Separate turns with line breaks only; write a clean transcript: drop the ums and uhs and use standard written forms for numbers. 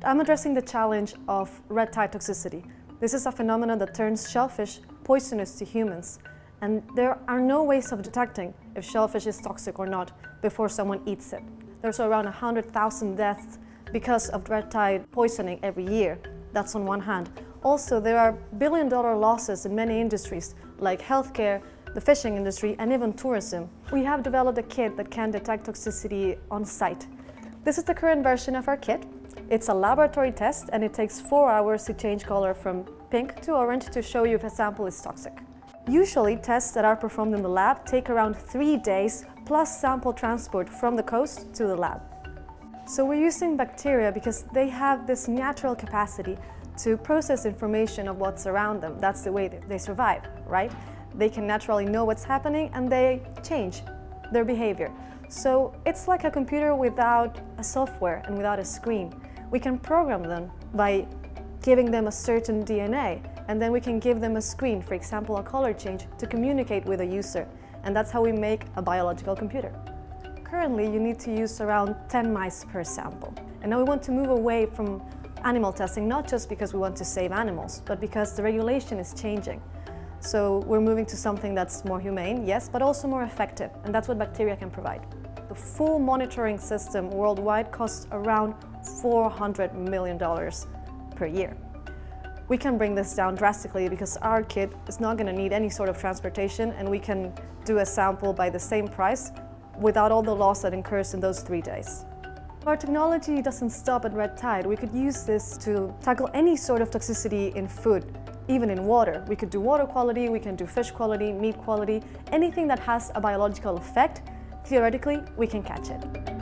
I'm addressing the challenge of red tide toxicity. This is a phenomenon that turns shellfish poisonous to humans, and there are no ways of detecting if shellfish is toxic or not before someone eats it. There's around 100,000 deaths because of red tide poisoning every year. That's on one hand. Also, there are billion-dollar losses in many industries like healthcare, the fishing industry, and even tourism. We have developed a kit that can detect toxicity on site. This is the current version of our kit. It's a laboratory test, and it takes 4 hours to change color from pink to orange to show you if a sample is toxic. Usually, tests that are performed in the lab take around 3 days plus sample transport from the coast to the lab. So we're using bacteria because they have this natural capacity to process information of what's around them. That's the way that they survive, right? They can naturally know what's happening and they change their behavior. So it's like a computer without a software and without a screen. We can program them by giving them a certain DNA, and then we can give them a screen, for example, a color change, to communicate with a user. And that's how we make a biological computer. Currently, you need to use around 10 mice per sample. And now we want to move away from animal testing, not just because we want to save animals, but because the regulation is changing. So we're moving to something that's more humane, yes, but also more effective, and that's what bacteria can provide. The full monitoring system worldwide costs around $400 million per year. We can bring this down drastically because our kit is not going to need any sort of transportation, and we can do a sample by the same price without all the loss that incurs in those 3 days. Our technology doesn't stop at red tide. We could use this to tackle any sort of toxicity in food, even in water. We could do water quality, we can do fish quality, meat quality, anything that has a biological effect. Theoretically, we can catch it.